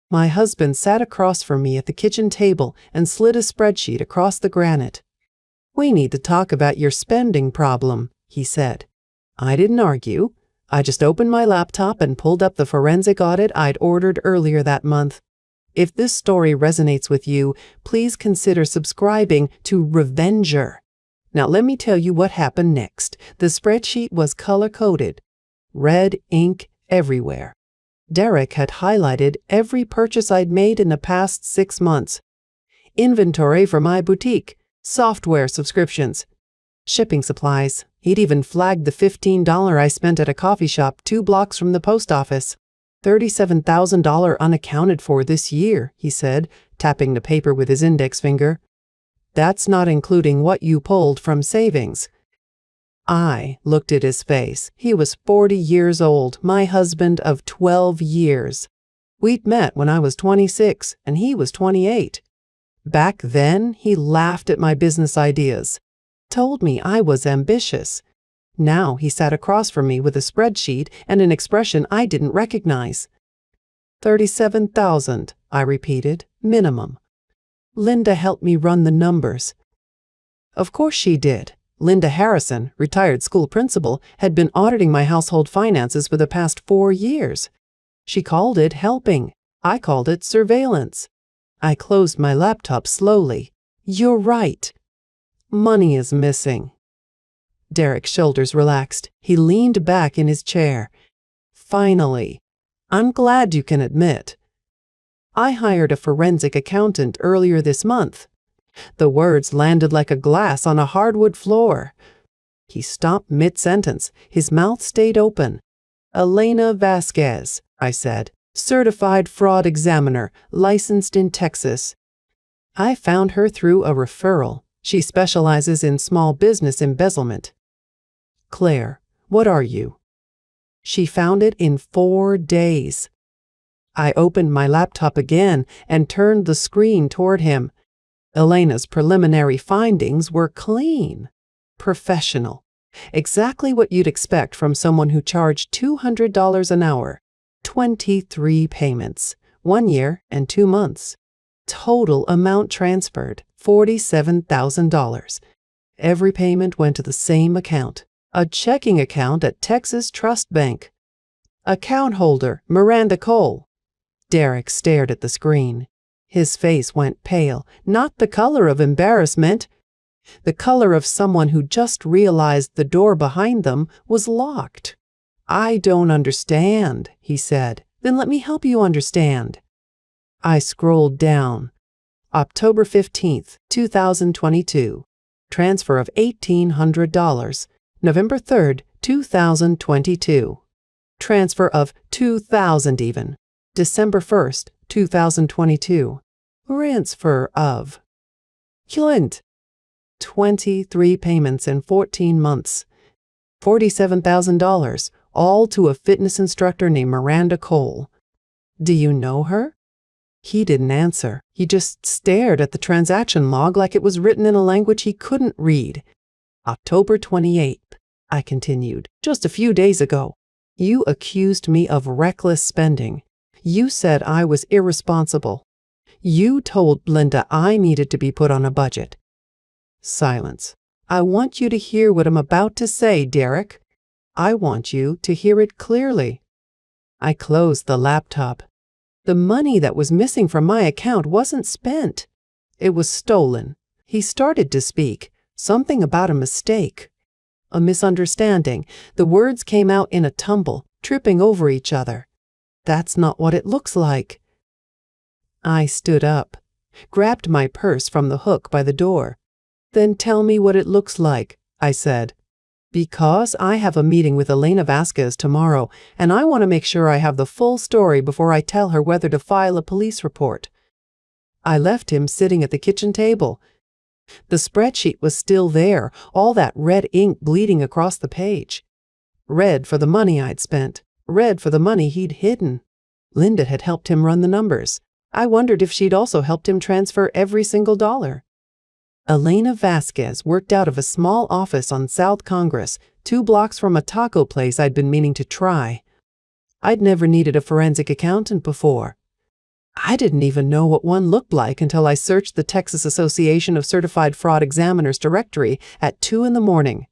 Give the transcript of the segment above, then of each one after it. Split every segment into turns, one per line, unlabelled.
My husband sat across from me at the kitchen table and slid a spreadsheet across the granite. "We need to talk about your spending problem," he said. I didn't argue. I just opened my laptop and pulled up the forensic audit I'd ordered earlier that month. If this story resonates with you, please consider subscribing to Revenger. Now let me tell you what happened next. The spreadsheet was color-coded. Red ink everywhere. Derek had highlighted every purchase I'd made in the past 6 months. Inventory for my boutique, software subscriptions, shipping supplies. He'd even flagged the $15 I spent at a coffee shop 2 blocks from the post office. $37,000 unaccounted for this year, he said, tapping the paper with his index finger. That's not including what you pulled from savings. I looked at his face. He was 40 years old, my husband of 12 years. We'd met when I was 26 and he was 28. Back then, he laughed at my business ideas, told me I was ambitious. Now he sat across from me with a spreadsheet and an expression I didn't recognize. $37,000, I repeated, minimum. Linda helped me run the numbers. Of course she did. Linda Harrison, retired school principal, had been auditing my household finances for the past 4 years. She called it helping. I called it surveillance. I closed my laptop slowly. You're right. Money is missing. Derek's shoulders relaxed. He leaned back in his chair. Finally. I'm glad you can admit. I hired a forensic accountant earlier this month. The words landed like a glass on a hardwood floor. He stopped mid-sentence. His mouth stayed open. Elena Vasquez, I said, certified fraud examiner, licensed in Texas. I found her through a referral. She specializes in small business embezzlement. Claire, what are you? She found it in 4 days. I opened my laptop again and turned the screen toward him. Elena's preliminary findings were clean, professional, exactly what you'd expect from someone who charged $200 an hour, 23 payments, 1 year and 2 months. Total amount transferred, $47,000. Every payment went to the same account, a checking account at Texas Trust Bank. Account holder, Miranda Cole. Derek stared at the screen. His face went pale, not the color of embarrassment, the color of someone who just realized the door behind them was locked. I don't understand, he said. Then let me help you understand. I scrolled down. October 15th, 2022. Transfer of $1,800. November 3rd, 2022. Transfer of $2,000 even. December 1st, 2022. Transfer of. Clint. 23 payments in 14 months. $47,000, all to a fitness instructor named Miranda Cole. Do you know her? He didn't answer. He just stared at the transaction log like it was written in a language he couldn't read. October 28th, I continued, just a few days ago. You accused me of reckless spending. You said I was irresponsible. You told Linda I needed to be put on a budget. Silence. I want you to hear what I'm about to say, Derek. I want you to hear it clearly. I closed the laptop. The money that was missing from my account wasn't spent. It was stolen. He started to speak. Something about a mistake. A misunderstanding. The words came out in a tumble, tripping over each other. That's not what it looks like. I stood up, grabbed my purse from the hook by the door. Then tell me what it looks like, I said. Because I have a meeting with Elena Vasquez tomorrow, and I want to make sure I have the full story before I tell her whether to file a police report. I left him sitting at the kitchen table. The spreadsheet was still there, all that red ink bleeding across the page. Red for the money I'd spent. Red for the money he'd hidden. Linda had helped him run the numbers. I wondered if she'd also helped him transfer every single dollar. Elena Vasquez worked out of a small office on South Congress, 2 blocks from a taco place I'd been meaning to try. I'd never needed a forensic accountant before. I didn't even know what one looked like until I searched the Texas Association of Certified Fraud Examiners directory at 2 in the morning.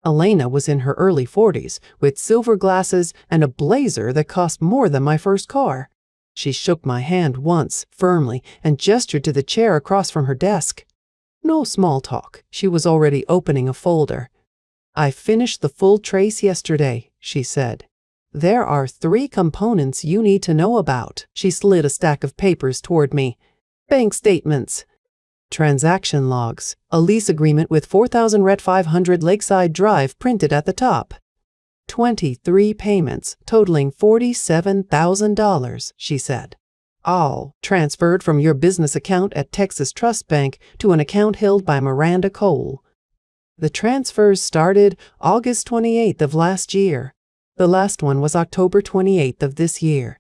Elena was in her early 40s, with silver glasses and a blazer that cost more than my first car. She shook my hand once, firmly, and gestured to the chair across from her desk. No small talk. She was already opening a folder. "I finished the full trace yesterday," she said. "There are 3 components you need to know about." She slid a stack of papers toward me. "Bank statements, transaction logs, a lease agreement with 4000 Ret 500 Lakeside Drive printed at the top. 23 payments totaling $47,000, she said. All transferred from your business account at Texas Trust Bank to an account held by Miranda Cole. The transfers started August 28th of last year. The last one was October 28th of this year.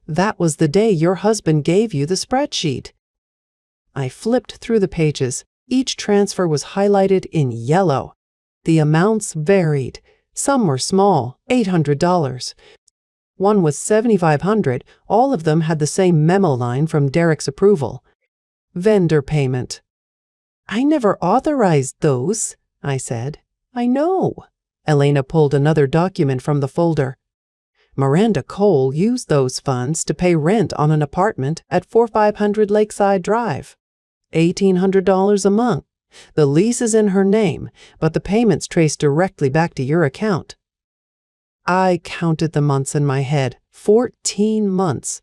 That was the day your husband gave you the spreadsheet." I flipped through the pages. Each transfer was highlighted in yellow. The amounts varied. Some were small, $800. One was $7,500. All of them had the same memo line from Derek's approval. "Vendor payment." "I never authorized those," I said. "I know." Elena pulled another document from the folder. "Miranda Cole used those funds to pay rent on an apartment at 4500 Lakeside Drive. $1,800 a month. The lease is in her name, but the payments trace directly back to your account." I counted the months in my head. 14 months.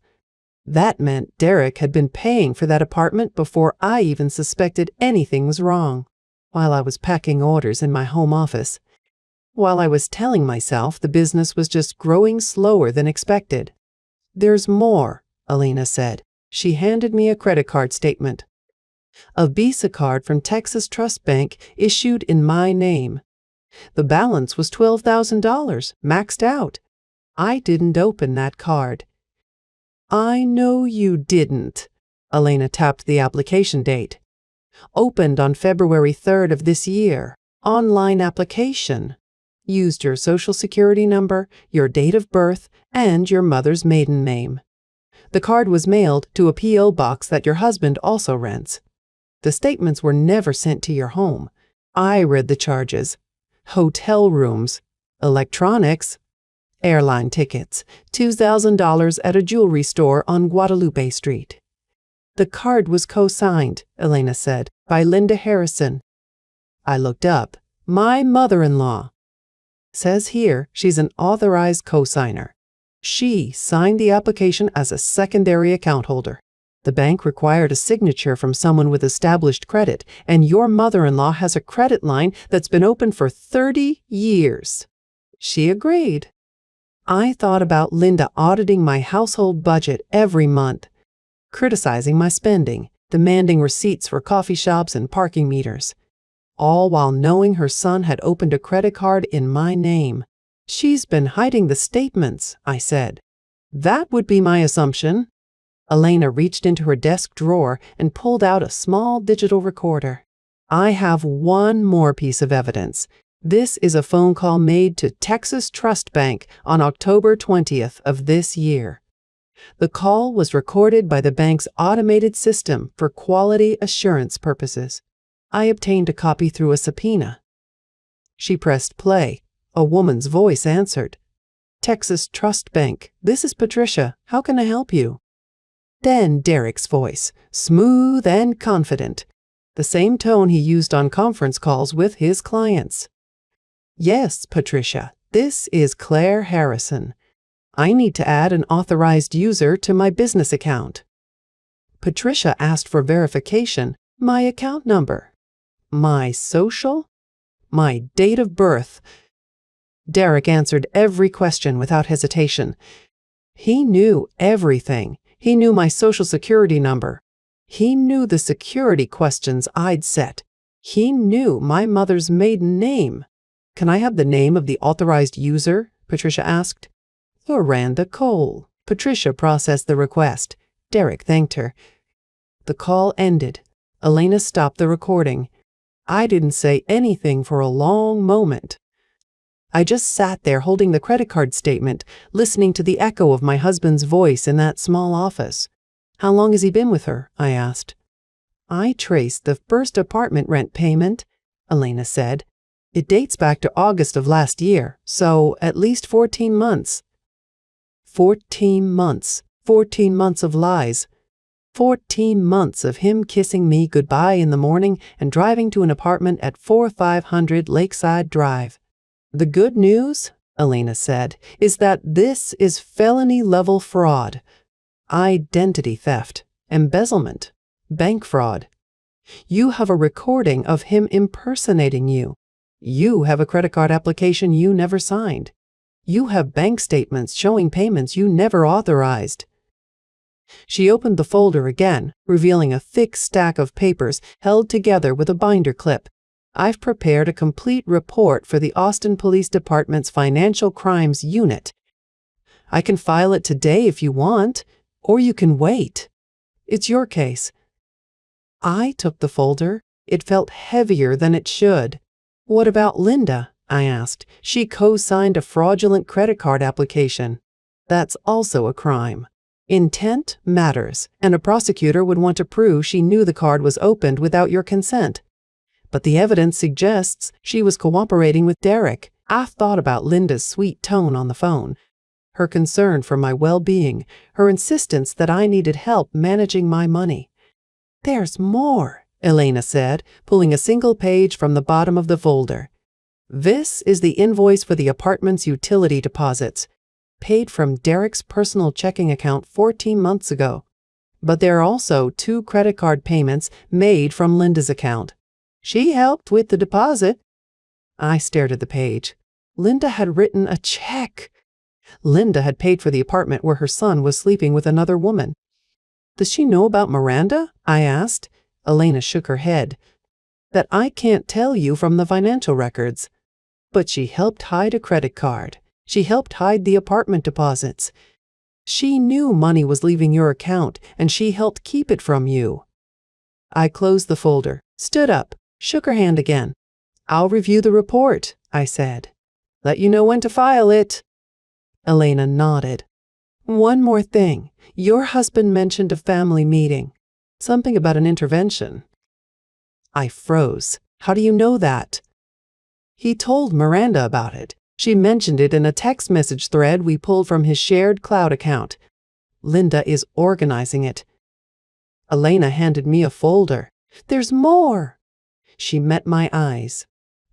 That meant Derek had been paying for that apartment before I even suspected anything was wrong. While I was packing orders in my home office, while I was telling myself the business was just growing slower than expected. "There's more," Elena said. She handed me a credit card statement. A Visa card from Texas Trust Bank issued in my name. The balance was $12,000, maxed out. I didn't open that card. "I know you didn't." Elena tapped the application date. "Opened on February 3rd of this year. Online application. Used your social security number, your date of birth, and your mother's maiden name. The card was mailed to a P.O. box that your husband also rents. The statements were never sent to your home. I read the charges. Hotel rooms, electronics, airline tickets, $2,000 at a jewelry store on Guadalupe Street. The card was co-signed," Elena said, "by Linda Harrison." I looked up. "My mother-in-law." Says here she's an authorized co-signer. She signed the application as a secondary account holder. The bank required a signature from someone with established credit, and your mother-in-law has a credit line that's been open for 30 years. She agreed. I thought about Linda auditing my household budget every month, criticizing my spending, demanding receipts for coffee shops and parking meters, all while knowing her son had opened a credit card in my name. "She's been hiding the statements," I said. "That would be my assumption." Elena reached into her desk drawer and pulled out a small digital recorder. "I have one more piece of evidence. This is a phone call made to Texas Trust Bank on October 20th of this year. The call was recorded by the bank's automated system for quality assurance purposes. I obtained a copy through a subpoena." She pressed play. A woman's voice answered. "Texas Trust Bank, this is Patricia. How can I help you?" Then Derek's voice, smooth and confident, the same tone he used on conference calls with his clients. "Yes, Patricia, this is Claire Harrison. I need to add an authorized user to my business account." Patricia asked for verification, my account number, my social, my date of birth. Derek answered every question without hesitation. He knew everything. He knew my social security number. He knew the security questions I'd set. He knew my mother's maiden name. "Can I have the name of the authorized user?" Patricia asked. "Miranda Cole." Patricia processed the request. Derek thanked her. The call ended. Elena stopped the recording. I didn't say anything for a long moment. I just sat there holding the credit card statement, listening to the echo of my husband's voice in that small office. How long has he been with her? I asked. I traced the first apartment rent payment, Elena said. It dates back to August of last year, so at least 14 months. 14 months. 14 months of lies. 14 months of him kissing me goodbye in the morning and driving to an apartment at 4500 Lakeside Drive. The good news, Elena said, is that this is felony-level fraud. Identity theft, embezzlement, bank fraud. You have a recording of him impersonating you. You have a credit card application you never signed. You have bank statements showing payments you never authorized. She opened the folder again, revealing a thick stack of papers held together with a binder clip. I've prepared a complete report for the Austin Police Department's Financial Crimes Unit. I can file it today if you want, or you can wait. It's your case. I took the folder. It felt heavier than it should. What about Linda? I asked. She co-signed a fraudulent credit card application. That's also a crime. Intent matters, and a prosecutor would want to prove she knew the card was opened without your consent. But the evidence suggests she was cooperating with Derek. I thought about Linda's sweet tone on the phone, her concern for my well-being, her insistence that I needed help managing my money. There's more, Elena said, pulling a single page from the bottom of the folder. This is the invoice for the apartment's utility deposits, paid from Derek's personal checking account 14 months ago. But there are also 2 credit card payments made from Linda's account. She helped with the deposit. I stared at the page. Linda had written a check. Linda had paid for the apartment where her son was sleeping with another woman. Does she know about Miranda? I asked. Elena shook her head. That I can't tell you from the financial records. But she helped hide a credit card. She helped hide the apartment deposits. She knew money was leaving your account, and she helped keep it from you. I closed the folder, stood up, shook her hand again. I'll review the report, I said. Let you know when to file it. Elena nodded. One more thing. Your husband mentioned a family meeting. Something about an intervention. I froze. How do you know that? He told Miranda about it. She mentioned it in a text message thread we pulled from his shared cloud account. Linda is organizing it. Elena handed me a folder. There's more. She met my eyes.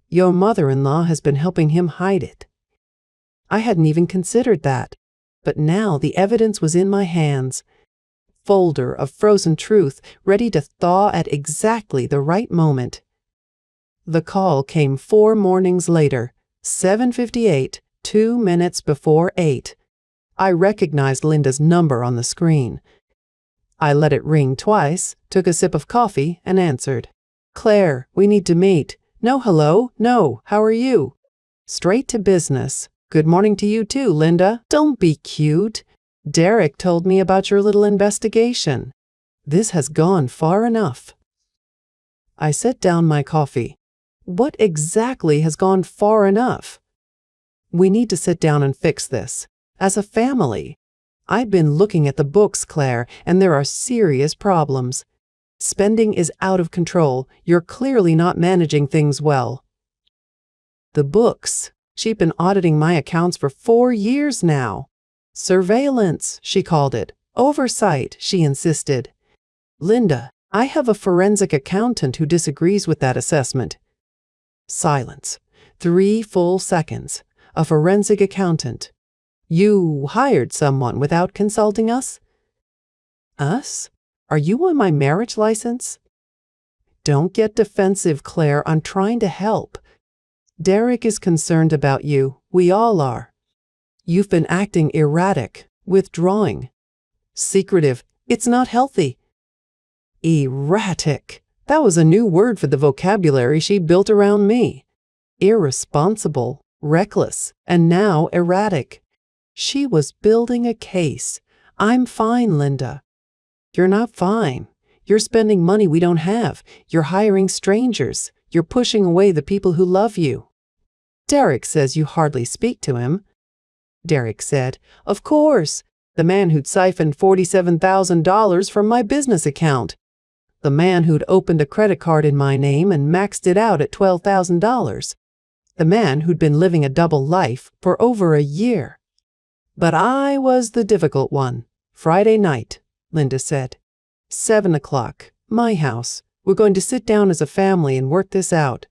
Your mother-in-law has been helping him hide it. I hadn't even considered that, but now the evidence was in my hands. Folder of frozen truth, ready to thaw at exactly the right moment. The call came 4 mornings later, 7:58, 2 minutes before 8. I recognized Linda's number on the screen. I let it ring twice, took a sip of coffee, and answered. Claire, we need to meet. No hello, no, how are you? Straight to business. Good morning to you too, Linda. Don't be cute. Derek told me about your little investigation. This has gone far enough. I set down my coffee. What exactly has gone far enough? We need to sit down and fix this. As a family. I've been looking at the books, Claire, and there are serious problems. Spending is out of control. You're clearly not managing things well. The books. She'd been auditing my accounts for 4 years now. Surveillance, she called it. Oversight, she insisted. Linda, I have a forensic accountant who disagrees with that assessment. Silence. 3 full seconds. A forensic accountant. You hired someone without consulting us? Us? Are you on my marriage license? Don't get defensive, Claire. I'm trying to help. Derek is concerned about you. We all are. You've been acting erratic, withdrawing, secretive. It's not healthy. Erratic. That was a new word for the vocabulary she built around me. Irresponsible, reckless, and now erratic. She was building a case. I'm fine, Linda. You're not fine. You're spending money we don't have. You're hiring strangers. You're pushing away the people who love you. Derek says you hardly speak to him. Derek said, Of course. The man who'd siphoned $47,000 from my business account. The man who'd opened a credit card in my name and maxed it out at $12,000. The man who'd been living a double life for over a year. But I was the difficult one. Friday night, Linda said. 7 o'clock, my house. We're going to sit down as a family and work this out.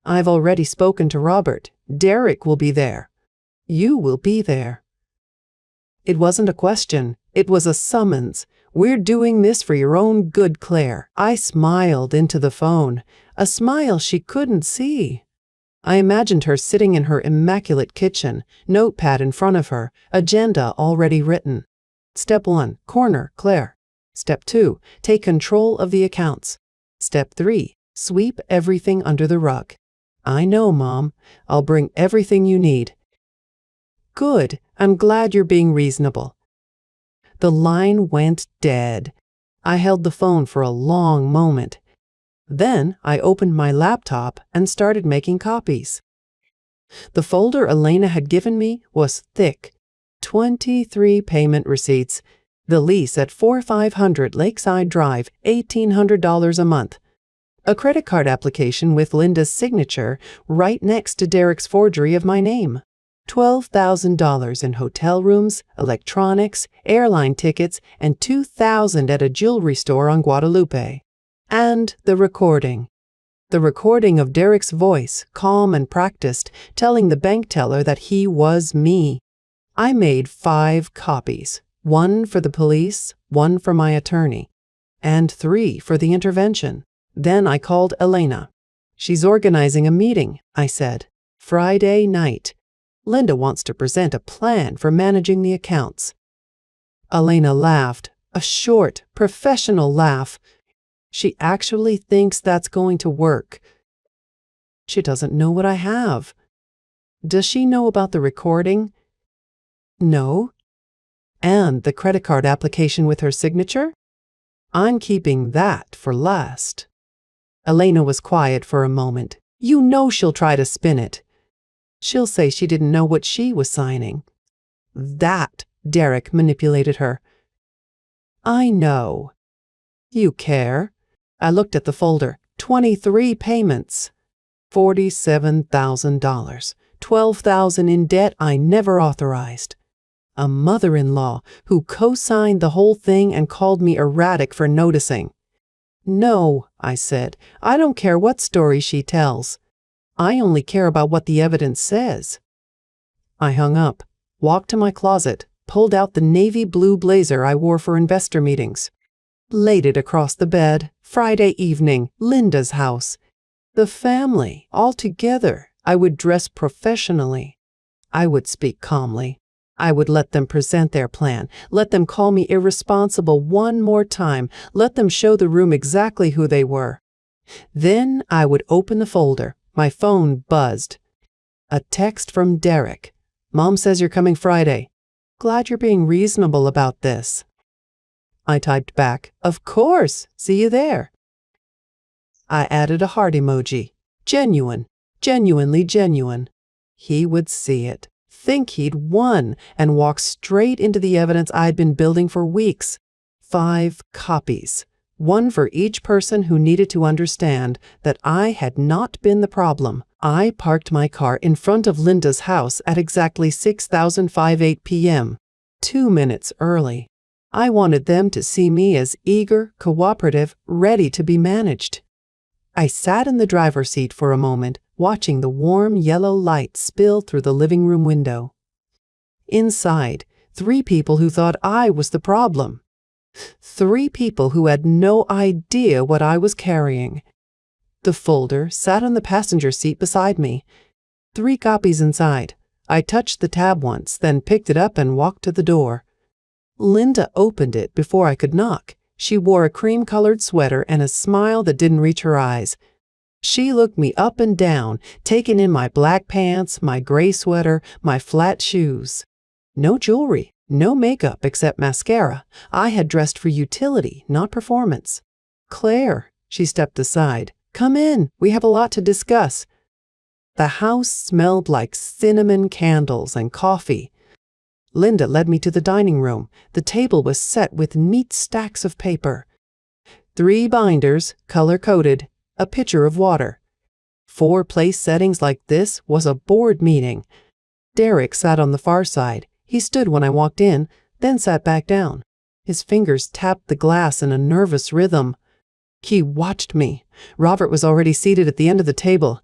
I've already spoken to Robert. Derek will be there. You will be there. It wasn't a question. It was a summons. We're doing this for your own good, Claire. I smiled into the phone, a smile she couldn't see. I imagined her sitting in her immaculate kitchen, notepad in front of her, agenda already written. Step 1, corner, Claire. Step 2, take control of the accounts. Step 3, sweep everything under the rug. I know, Mom. I'll bring everything you need. Good. I'm glad you're being reasonable. The line went dead. I held the phone for a long moment. Then I opened my laptop and started making copies. The folder Elena had given me was thick. 23 payment receipts. The lease at 4500 Lakeside Drive, $1,800 a month. A credit card application with Linda's signature right next to Derek's forgery of my name. $12,000 in hotel rooms, electronics, airline tickets, and $2,000 at a jewelry store on Guadalupe. And the recording. The recording of Derek's voice, calm and practiced, telling the bank teller that he was me. I made 5 copies, 1 for the police, 1 for my attorney, and 3 for the intervention. Then I called Elena. She's organizing a meeting, I said. Friday night. Linda wants to present a plan for managing the accounts. Elena laughed, a short, professional laugh. She actually thinks that's going to work. She doesn't know what I have. Does she know about the recording? No. And the credit card application with her signature? I'm keeping that for last. Elena was quiet for a moment. You know she'll try to spin it. She'll say she didn't know what she was signing. That Derek manipulated her. I know. You care? I looked at the folder. 23 payments. $47,000. $12,000 in debt I never authorized. A mother-in-law who co-signed the whole thing and called me erratic for noticing. No, I said. I don't care what story she tells. I only care about what the evidence says. I hung up, walked to my closet, pulled out the navy blue blazer I wore for investor meetings, laid it across the bed. Friday evening, Linda's house. The family, all together. I would dress professionally. I would speak calmly. I would let them present their plan, let them call me irresponsible one more time, let them show the room exactly who they were. Then I would open the folder. My phone buzzed. A text from Derek. Mom says you're coming Friday. Glad you're being reasonable about this. I typed back, of course, see you there. I added a heart emoji. Genuine, genuinely genuine. He would see it, think he'd won, and walk straight into the evidence I'd been building for weeks. 5 copies. 1 for each person who needed to understand that I had not been the problem. I parked my car in front of Linda's house at exactly 6:58 p.m., 2 minutes early. I wanted them to see me as eager, cooperative, ready to be managed. I sat in the driver's seat for a moment, watching the warm yellow light spill through the living room window. Inside, 3 people who thought I was the problem. 3 people who had no idea what I was carrying. The folder sat on the passenger seat beside me. 3 copies inside. I touched the tab once, then picked it up and walked to the door. Linda opened it before I could knock. She wore a cream-colored sweater and a smile that didn't reach her eyes. She looked me up and down, taking in my black pants, my gray sweater, my flat shoes. No jewelry, no makeup except mascara. I had dressed for utility, not performance. Claire, she stepped aside. Come in, we have a lot to discuss. The house smelled like cinnamon candles and coffee. Linda led me to the dining room. The table was set with neat stacks of paper. 3 binders, color-coded, a pitcher of water. 4 place settings like this was a board meeting. Derek sat on the far side. He stood when I walked in, then sat back down. His fingers tapped the glass in a nervous rhythm. He watched me. Robert was already seated at the end of the table.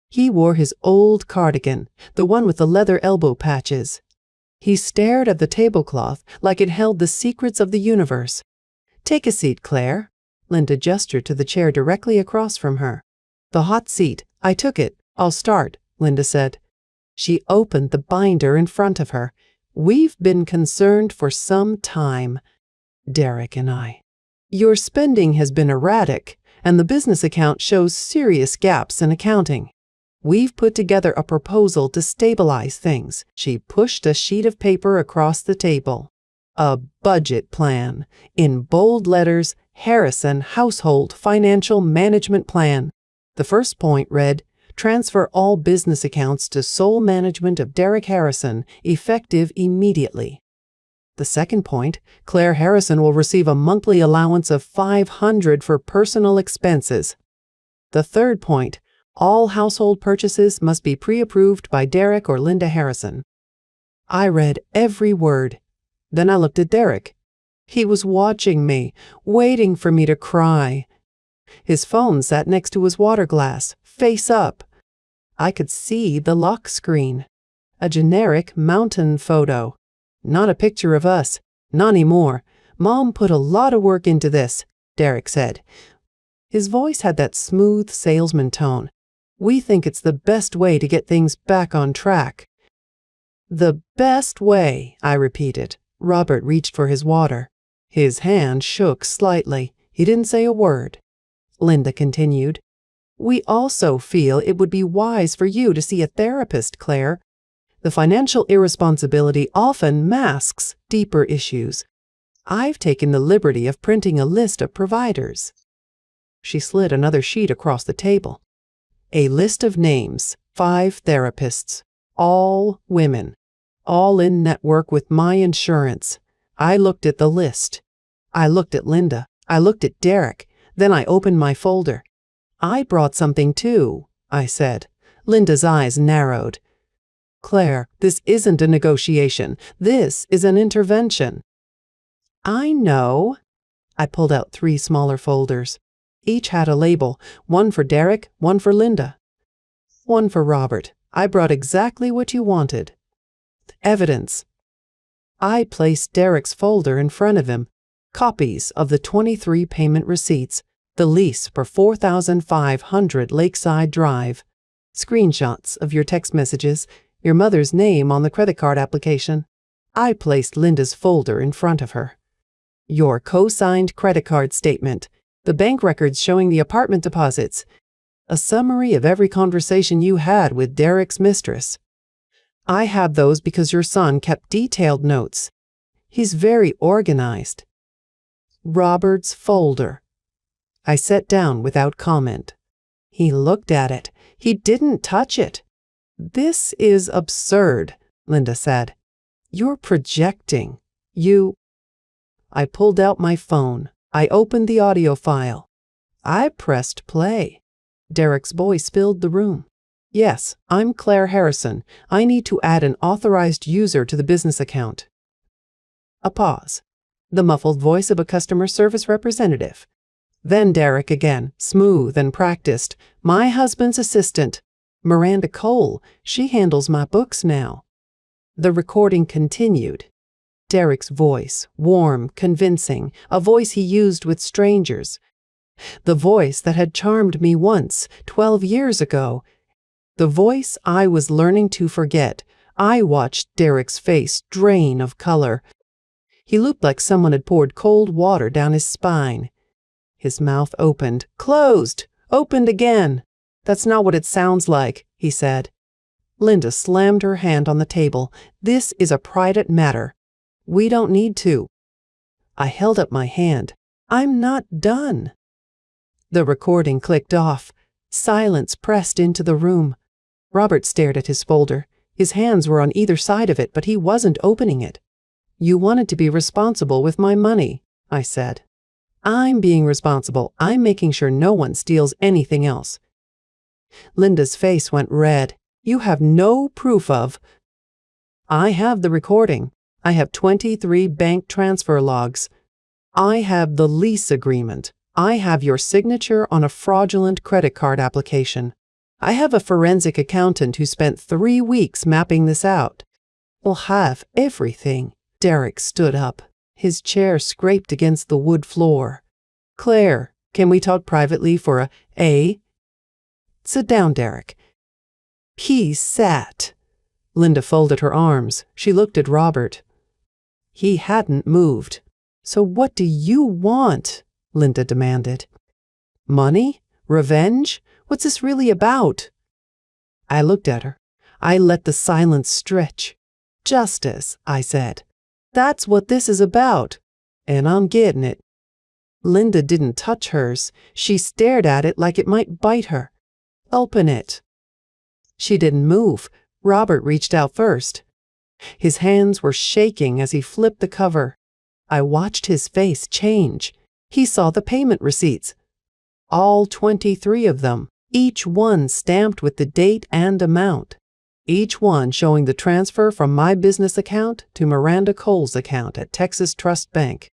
He wore his old cardigan, the one with the leather elbow patches. He stared at the tablecloth like it held the secrets of the universe. "Take a seat, Claire." Linda gestured to the chair directly across from her. "The hot seat. I took it. I'll start," Linda said. She opened the binder in front of her. "We've been concerned for some time, Derek and I. Your spending has been erratic, and the business account shows serious gaps in accounting. We've put together a proposal to stabilize things." She pushed a sheet of paper across the table. "A budget plan. In bold letters, Harrison Household Financial Management Plan." The first point read, "Transfer all business accounts to sole management of Derek Harrison, effective immediately." The second point, "Claire Harrison will receive a monthly allowance of $500 for personal expenses." The third point, "All household purchases must be pre-approved by Derek or Linda Harrison." I read every word. Then I looked at Derek. He was watching me, waiting for me to cry. His phone sat next to his water glass, face up. I could see the lock screen. A generic mountain photo. Not a picture of us. Not anymore. "Mom put a lot of work into this," Derek said. His voice had that smooth salesman tone. "We think it's the best way to get things back on track." "The best way," I repeated. Robert reached for his water. His hand shook slightly. He didn't say a word. Linda continued, "We also feel it would be wise for you to see a therapist, Claire. The financial irresponsibility often masks deeper issues. I've taken the liberty of printing a list of providers." She slid another sheet across the table. "A list of names, 5 therapists, all women, all in network with my insurance." I looked at the list. I looked at Linda. I looked at Derek. Then I opened my folder. "I brought something too," I said. Linda's eyes narrowed. "Claire, this isn't a negotiation. This is an intervention." "I know." I pulled out 3 smaller folders. Each had a label, one for Derek, one for Linda. "One for Robert. I brought exactly what you wanted." "Evidence." I placed Derek's folder in front of him. Copies of the 23 payment receipts, the lease for 4,500 Lakeside Drive, screenshots of your text messages, your mother's name on the credit card application. I placed Linda's folder in front of her. "Your co-signed credit card statement, the bank records showing the apartment deposits, a summary of every conversation you had with Derek's mistress. I have those because your son kept detailed notes. He's very organized." Robert's folder. I sat down without comment. He looked at it. He didn't touch it. "This is absurd," Linda said. "You're projecting. I pulled out my phone. I opened the audio file. I pressed play. Derek's voice filled the room. "Yes, I'm Claire Harrison. I need to add an authorized user to the business account." A pause. The muffled voice of a customer service representative. Then Derek again, smooth and practiced. "My husband's assistant, Miranda Cole. She handles my books now." The recording continued. Derek's voice, warm, convincing, a voice he used with strangers. The voice that had charmed me once, 12 years ago. The voice I was learning to forget. I watched Derek's face drain of color. He looked like someone had poured cold water down his spine. His mouth opened, closed, opened again. "That's not what it sounds like," he said. Linda slammed her hand on the table. "This is a private matter. We don't need to." I held up my hand. "I'm not done." The recording clicked off. Silence pressed into the room. Robert stared at his folder. His hands were on either side of it, but he wasn't opening it. "You wanted to be responsible with my money," I said. "I'm being responsible. I'm making sure no one steals anything else." Linda's face went red. "You have no proof of—" "I have the recording. I have 23 bank transfer logs. I have the lease agreement. I have your signature on a fraudulent credit card application. I have a forensic accountant who spent 3 weeks mapping this out. We'll have everything." Derek stood up. His chair scraped against the wood floor. "Claire, can we talk privately for a?" "Sit down, Derek." He sat. Linda folded her arms. She looked at Robert. He hadn't moved. "So what do you want?" Linda demanded. "Money? Revenge? What's this really about?" I looked at her. I let the silence stretch. "Justice," I said. "That's what this is about. And I'm getting it." Linda didn't touch hers. She stared at it like it might bite her. "Open it." She didn't move. Robert reached out first. His hands were shaking as he flipped the cover. I watched his face change. He saw the payment receipts. All 23 of them, each one stamped with the date and amount. Each one showing the transfer from my business account to Miranda Cole's account at Texas Trust Bank.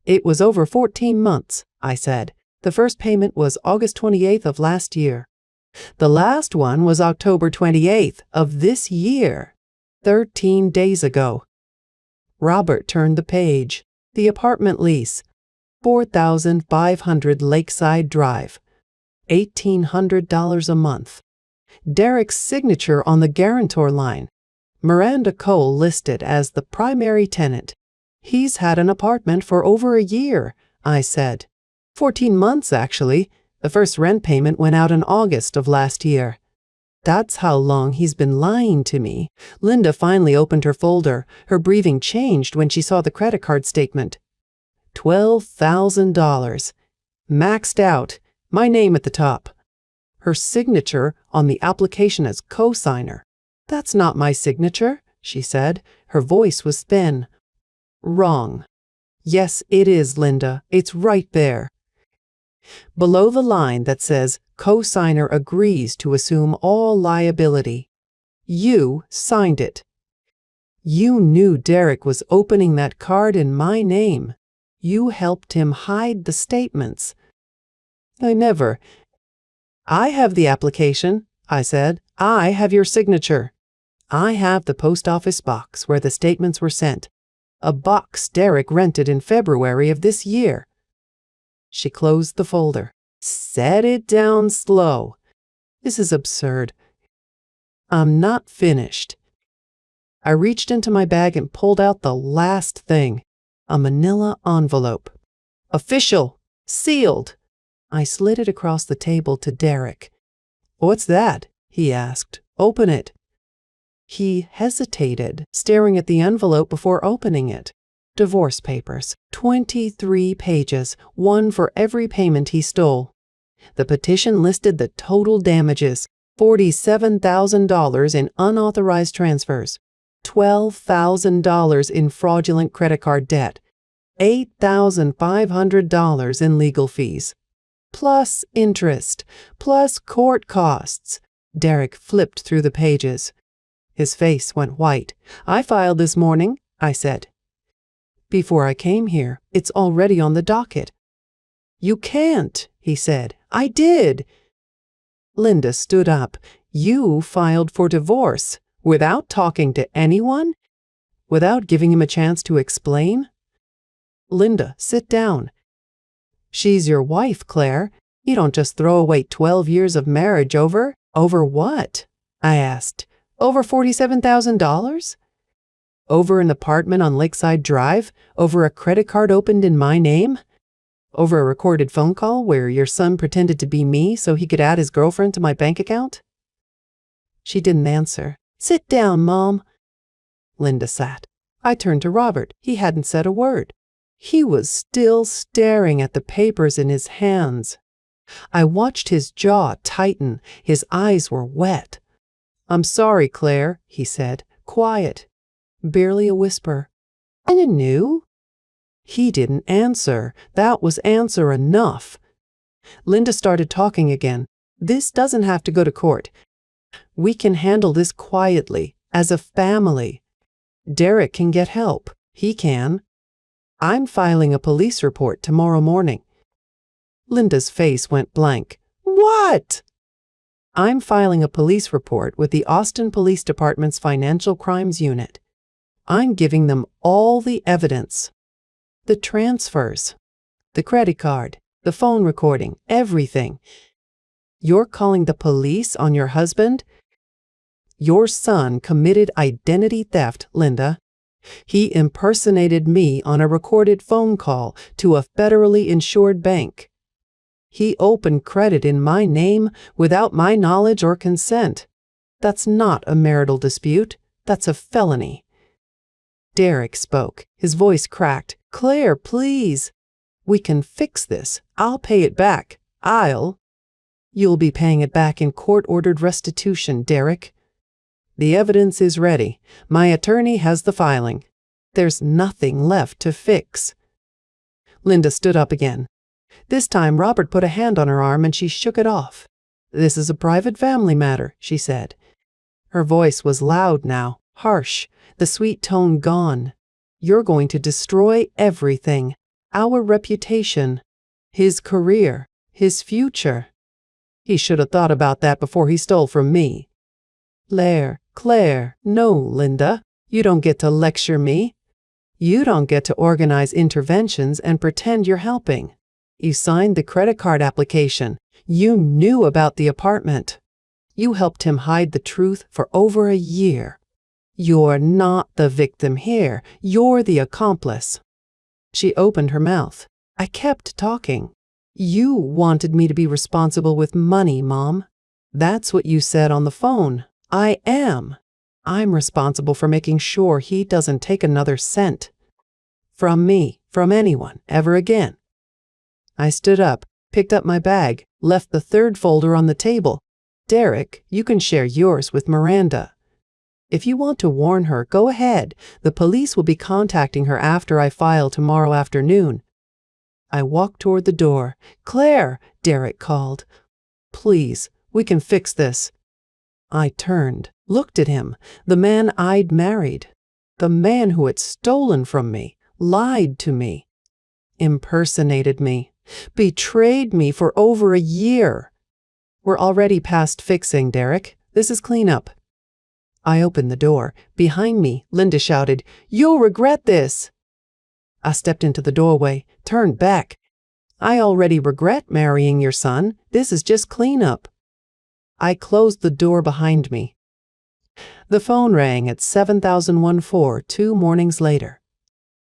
"It was over 14 months, I said. "The first payment was August 28th of last year. The last one was October 28th of this year, 13 days ago." Robert turned the page. The apartment lease, 4,500 Lakeside Drive, $1,800 a month. Derek's signature on the guarantor line. Miranda Cole listed as the primary tenant. "He's had an apartment for over a year," I said. 14 months, actually. The first rent payment went out in August of last year. "That's how long he's been lying to me." Linda finally opened her folder. Her breathing changed when she saw the credit card statement. $12,000. Maxed out. My name at the top. Her signature on the application as co-signer. "That's not my signature," she said. Her voice was thin. "Wrong." "Yes, it is, Linda. It's right there. Below the line that says co-signer agrees to assume all liability. You signed it. You knew Derek was opening that card in my name. You helped him hide the statements." "I never—" "I have the application," I said. "I have your signature. I have the post office box where the statements were sent. A box Derek rented in February of this year." She closed the folder. "Set it down slow. This is absurd. I'm not finished." I reached into my bag and pulled out the last thing, a manila envelope. "Official. Sealed." I slid it across the table to Derek. "What's that?" he asked. "Open it." He hesitated, staring at the envelope before opening it. Divorce papers, 23 pages, one for every payment he stole. The petition listed the total damages, $47,000 in unauthorized transfers, $12,000 in fraudulent credit card debt, $8,500 in legal fees, plus interest, plus court costs. Derek flipped through the pages. His face went white. "I filed this morning," I said. "Before I came here. It's already on the docket." "You can't," he said. "I did." Linda stood up. "You filed for divorce without talking to anyone? Without giving him a chance to explain?" "Linda, sit down." "She's your wife, Claire. You don't just throw away 12 years of marriage over—" "Over what?" I asked. "Over $47,000? Over an apartment on Lakeside Drive? Over a credit card opened in my name? Over a recorded phone call where your son pretended to be me so he could add his girlfriend to my bank account?" She didn't answer. "Sit down, Mom." Linda sat. I turned to Robert. He hadn't said a word. He was still staring at the papers in his hands. I watched his jaw tighten. His eyes were wet. "I'm sorry, Claire," he said. Quiet. Barely a whisper. "I knew." He didn't answer. That was answer enough. Linda started talking again. "This doesn't have to go to court. We can handle this quietly, as a family. Derek can get help. He can. I'm filing a police report tomorrow morning." Linda's face went blank. "What?" "I'm filing a police report with the Austin Police Department's Financial Crimes Unit. I'm giving them all the evidence. The transfers, the credit card, the phone recording, everything. You're calling the police on your husband? Your son committed identity theft, Linda. He impersonated me on a recorded phone call to a federally insured bank. He opened credit in my name without my knowledge or consent. That's not a marital dispute. That's a felony." Derek spoke. His voice cracked. "Claire, please. We can fix this. I'll pay it back. You'll be paying it back in court-ordered restitution, Derek. The evidence is ready. My attorney has the filing. There's nothing left to fix." Linda stood up again. This time Robert put a hand on her arm and she shook it off. "This is a private family matter," she said. Her voice was loud now, harsh, the sweet tone gone. "You're going to destroy everything. Our reputation, his career, his future. He should have thought about that before he stole from me." Claire, no, Linda. You don't get to lecture me. You don't get to organize interventions and pretend you're helping. You signed the credit card application. You knew about the apartment. You helped him hide the truth for over a year. You're not the victim here. You're the accomplice." She opened her mouth. I kept talking. "You wanted me to be responsible with money, Mom. That's what you said on the phone. I am. I'm responsible for making sure he doesn't take another cent. From me, from anyone, ever again." I stood up, picked up my bag, left the third folder on the table. "Derek, you can share yours with Miranda. If you want to warn her, go ahead. The police will be contacting her after I file tomorrow afternoon." I walked toward the door. "Claire," Derek called. "Please, we can fix this." I turned, looked at him, the man I'd married, the man who had stolen from me, lied to me, impersonated me, betrayed me for over a year. "We're already past fixing, Derek. This is cleanup." I opened the door. Behind me, Linda shouted, "You'll regret this." I stepped into the doorway, turned back. "I already regret marrying your son. This is just cleanup." I closed the door behind me. The phone rang at 7014 2 mornings later.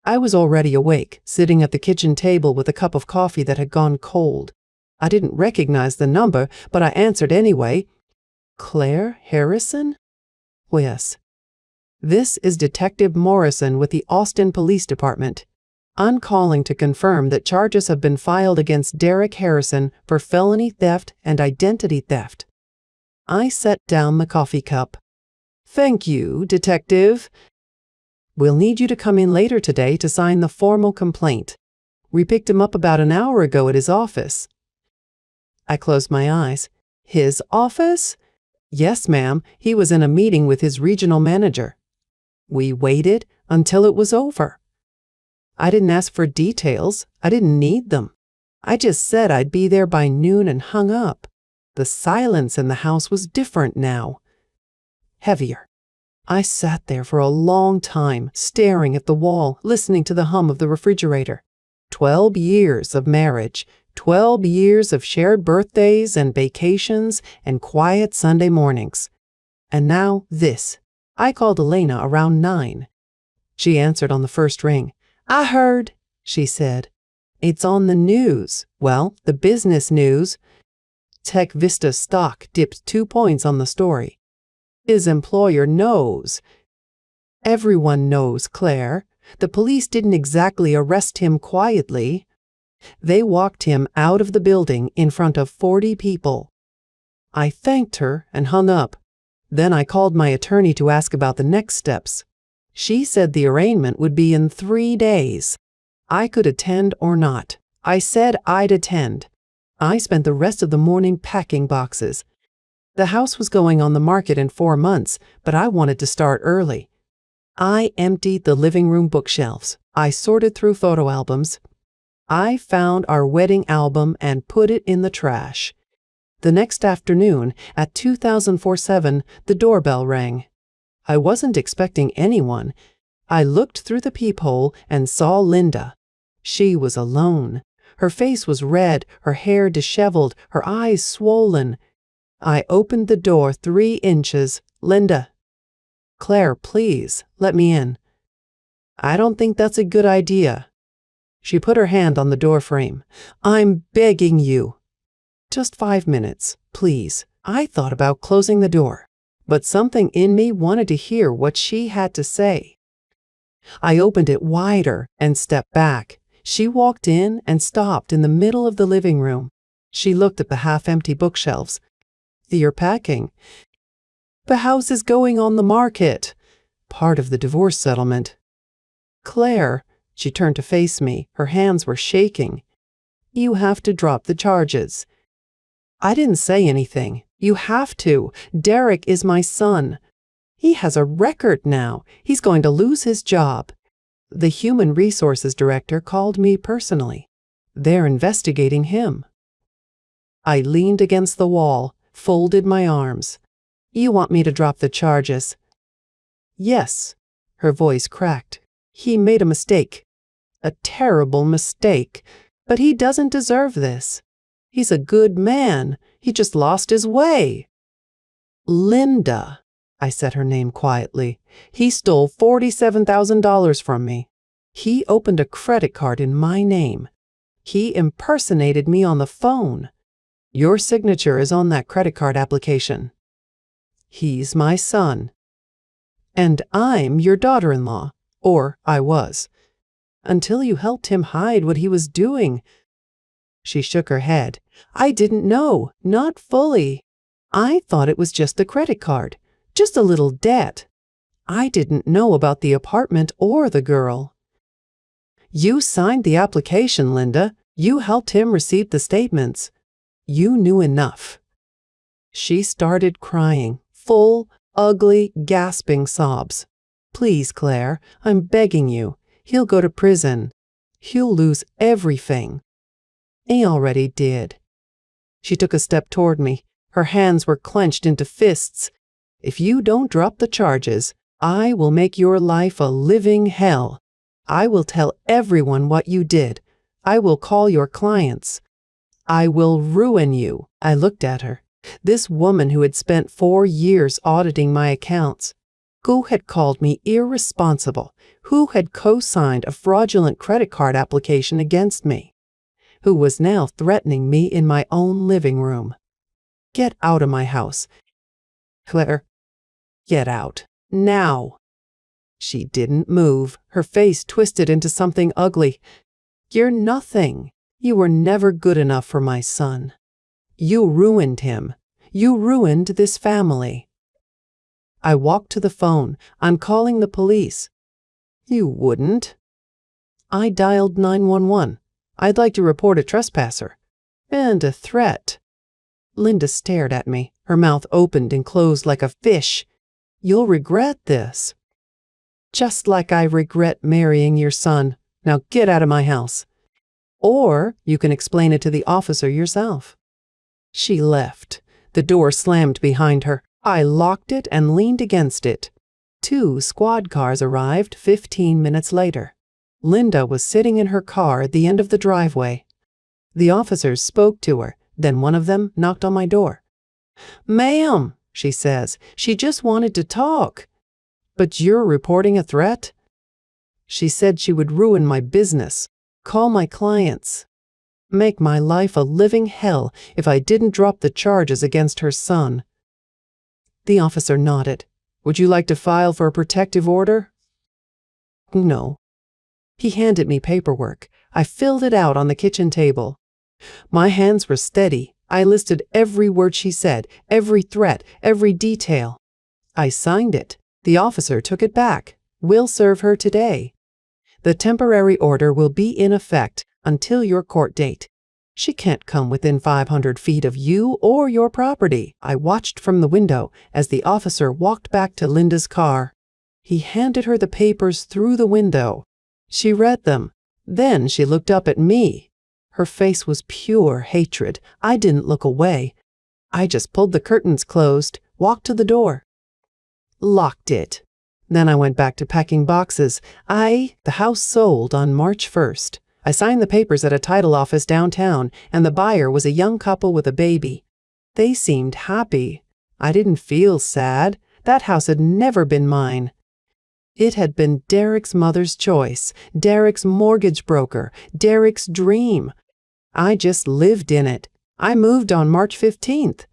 I was already awake, sitting at the kitchen table with a cup of coffee that had gone cold. I didn't recognize the number, but I answered anyway. "Claire Harrison?" "Yes." "This is Detective Morrison with the Austin Police Department. I'm calling to confirm that charges have been filed against Derek Harrison for felony theft and identity theft." I set down the coffee cup. "Thank you, Detective. We'll need you to come in later today to sign the formal complaint. We picked him up about an hour ago at his office." I closed my eyes. "His office?" "Yes, ma'am. He was in a meeting with his regional manager." We waited until it was over. I didn't ask for details. I didn't need them. I just said I'd be there by noon and hung up. The silence in the house was different now. Heavier. I sat there for a long time, staring at the wall, listening to the hum of the refrigerator. 12 years of marriage, 12 years of shared birthdays and vacations and quiet Sunday mornings. And now this. I called Elena around 9. She answered on the first ring. "I heard," she said. "It's on the news. Well, the business news. Tech Vista stock dipped 2 points on the story. His employer knows." "Everyone knows, Claire. The police didn't exactly arrest him quietly. They walked him out of the building in front of 40 people." I thanked her and hung up. Then I called my attorney to ask about the next steps. She said the arraignment would be in 3 days. I could attend or not. I said I'd attend. I spent the rest of the morning packing boxes. The house was going on the market in 4 months, but I wanted to start early. I emptied the living room bookshelves. I sorted through photo albums. I found our wedding album and put it in the trash. The next afternoon, at 2004-7, the doorbell rang. I wasn't expecting anyone. I looked through the peephole and saw Linda. She was alone. Her face was red, her hair disheveled, her eyes swollen. I opened the door 3 inches. "Linda." "Claire, please, let me in." "I don't think that's a good idea." She put her hand on the doorframe. "I'm begging you." "Just 5 minutes, please." I thought about closing the door, but something in me wanted to hear what she had to say. I opened it wider and stepped back. She walked in and stopped in the middle of the living room. She looked at the half-empty bookshelves. "You're packing." "The house is going on the market." "Part of the divorce settlement." "Claire," she turned to face me. Her hands were shaking. "You have to drop the charges." I didn't say anything. "You have to. Derek is my son. He has a record now. He's going to lose his job." The human resources director called me personally. They're investigating him. I leaned against the wall, folded my arms. "You want me to drop the charges?" "Yes." Her voice cracked. "He made a mistake. A terrible mistake. But he doesn't deserve this. He's a good man. He just lost his way." "Linda," I said her name quietly. "He stole $47,000 from me. He opened a credit card in my name. He impersonated me on the phone. Your signature is on that credit card application. He's my son. And I'm your daughter-in-law, or I was, until you helped him hide what he was doing." She shook her head. "I didn't know, not fully. I thought it was just the credit card, just a little debt. I didn't know about the apartment or the girl." "You signed the application, Linda. You helped him receive the statements. You knew enough." She started crying, full, ugly, gasping sobs. "Please, Claire, I'm begging you. He'll go to prison. He'll lose everything." "He already did." She took a step toward me. Her hands were clenched into fists. "If you don't drop the charges, I will make your life a living hell. I will tell everyone what you did. I will call your clients. I will ruin you." I looked at her. This woman who had spent 4 years auditing my accounts, who had called me irresponsible, who had co-signed a fraudulent credit card application against me, who was now threatening me in my own living room. "Get out of my house. Claire, get out. Now." She didn't move. Her face twisted into something ugly. "You're nothing. You were never good enough for my son. You ruined him. You ruined this family." I walked to the phone. "I'm calling the police." "You wouldn't." I dialed 911. "I'd like to report a trespasser." "And a threat." Linda stared at me. Her mouth opened and closed like a fish. "You'll regret this." "Just like I regret marrying your son. Now get out of my house. Or you can explain it to the officer yourself." She left. The door slammed behind her. I locked it and leaned against it. 2 squad cars arrived 15 minutes later. Linda was sitting in her car at the end of the driveway. The officers spoke to her. Then one of them knocked on my door. "Ma'am," she says, "she just wanted to talk." "But you're reporting a threat?" "She said she would ruin my business, call my clients, make my life a living hell if I didn't drop the charges against her son." The officer nodded. "Would you like to file for a protective order?" "No." He handed me paperwork. I filled it out on the kitchen table. My hands were steady. I listed every word she said, every threat, every detail. I signed it. The officer took it back. We'll serve her today. The temporary order will be in effect until your court date. She can't come within 500 feet of you or your property. I watched from the window as the officer walked back to Linda's car. He handed her the papers through the window. She read them. Then she looked up at me. Her face was pure hatred. I didn't look away. I just pulled the curtains closed, walked to the door, locked it. Then I went back to packing boxes. The house sold on March 1st. I signed the papers at a title office downtown, and the buyer was a young couple with a baby. They seemed happy. I didn't feel sad. That house had never been mine. It had been Derek's mother's choice, Derek's mortgage broker, Derek's dream. I just lived in it. I moved on March 15th.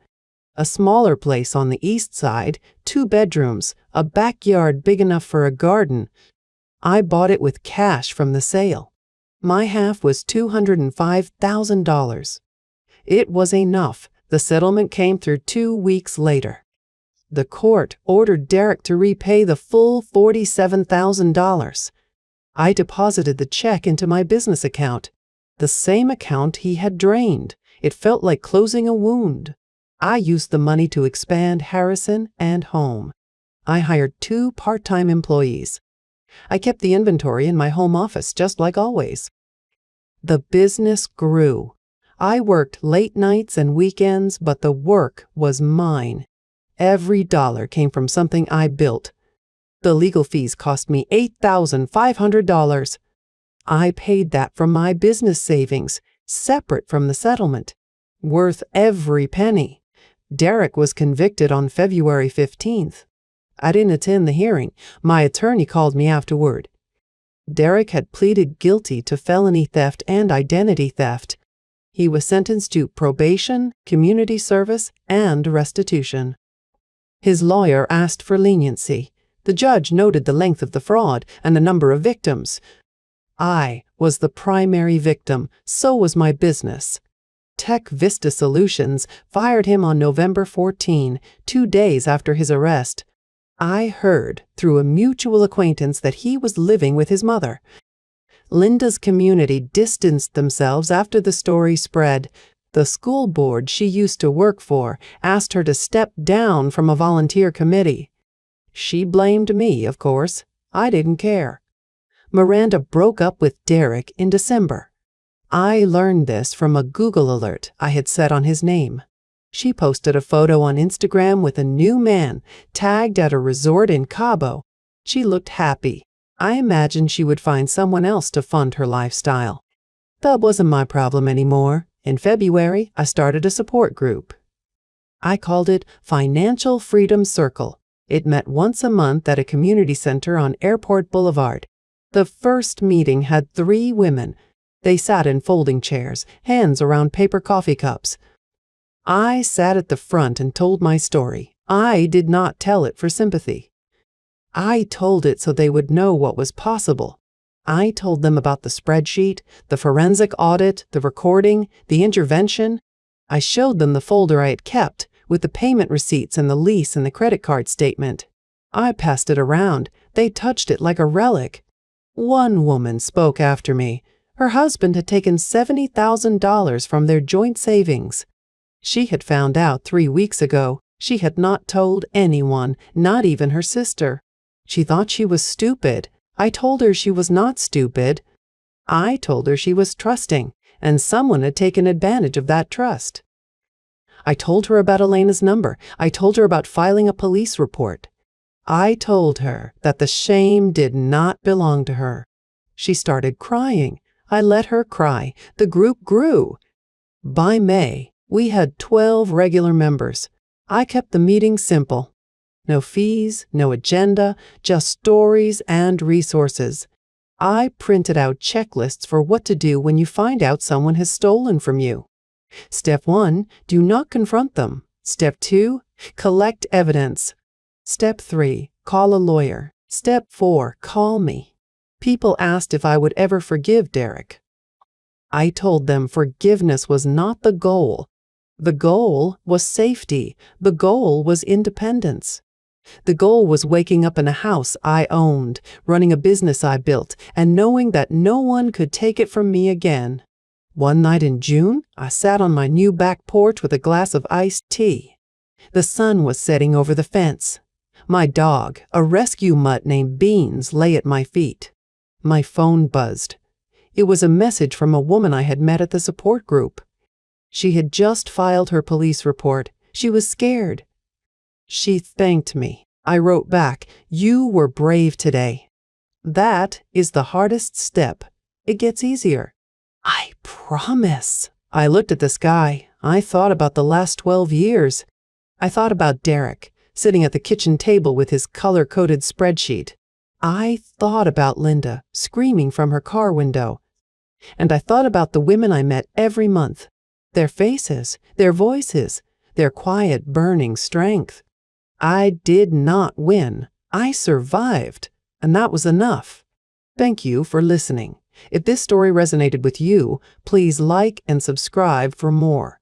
A smaller place on the east side, 2 bedrooms, a backyard big enough for a garden. I bought it with cash from the sale. My half was $205,000. It was enough. The settlement came through 2 weeks later. The court ordered Derek to repay the full $47,000. I deposited the check into my business account, the same account he had drained. It felt like closing a wound. I used the money to expand Harrison and home. I hired 2 part-time employees. I kept the inventory in my home office just like always. The business grew. I worked late nights and weekends, but the work was mine. Every dollar came from something I built. The legal fees cost me $8,500. I paid that from my business savings, separate from the settlement, worth every penny. Derek was convicted on February 15th. I didn't attend the hearing. My attorney called me afterward. Derek had pleaded guilty to felony theft and identity theft. He was sentenced to probation, community service, and restitution. His lawyer asked for leniency. The judge noted the length of the fraud and the number of victims. I was the primary victim, so was my business. Tech Vista Solutions fired him on November 14, 2 days after his arrest. I heard through a mutual acquaintance that he was living with his mother. Linda's community distanced themselves after the story spread. The school board she used to work for asked her to step down from a volunteer committee. She blamed me, of course. I didn't care. Miranda broke up with Derek in December. I learned this from a Google alert I had set on his name. She posted a photo on Instagram with a new man, tagged at a resort in Cabo. She looked happy. I imagined she would find someone else to fund her lifestyle. That wasn't my problem anymore. In February, I started a support group. I called it Financial Freedom Circle. It met once a month at a community center on Airport Boulevard. The first meeting had 3 women. They sat in folding chairs, hands around paper coffee cups. I sat at the front and told my story. I did not tell it for sympathy. I told it so they would know what was possible. I told them about the spreadsheet, the forensic audit, the recording, the intervention. I showed them the folder I had kept with the payment receipts and the lease and the credit card statement. I passed it around. They touched it like a relic. One woman spoke after me. Her husband had taken $70,000 from their joint savings. She had found out 3 weeks ago. She had not told anyone, not even her sister. She thought she was stupid. I told her she was not stupid. I told her she was trusting, and someone had taken advantage of that trust. I told her about Elena's number. I told her about filing a police report. I told her that the shame did not belong to her. She started crying. I let her cry. The group grew. By May, we had 12 regular members. I kept the meeting simple. No fees, no agenda, just stories and resources. I printed out checklists for what to do when you find out someone has stolen from you. Step 1, do not confront them. Step 2, collect evidence. Step 3, call a lawyer. Step 4, call me. People asked if I would ever forgive Derek. I told them forgiveness was not the goal. The goal was safety. The goal was independence. The goal was waking up in a house I owned, running a business I built, and knowing that no one could take it from me again. One night in June, I sat on my new back porch with a glass of iced tea. The sun was setting over the fence. My dog, a rescue mutt named Beans, lay at my feet. My phone buzzed. It was a message from a woman I had met at the support group. She had just filed her police report. She was scared. She thanked me. I wrote back, "You were brave today." That is the hardest step. It gets easier. I promise. I looked at the sky. I thought about the last 12 years. I thought about Derek, sitting at the kitchen table with his color-coded spreadsheet. I thought about Linda, screaming from her car window. And I thought about the women I met every month. Their faces, their voices, their quiet, burning strength. I did not win. I survived, and that was enough. Thank you for listening. If this story resonated with you, please like and subscribe for more.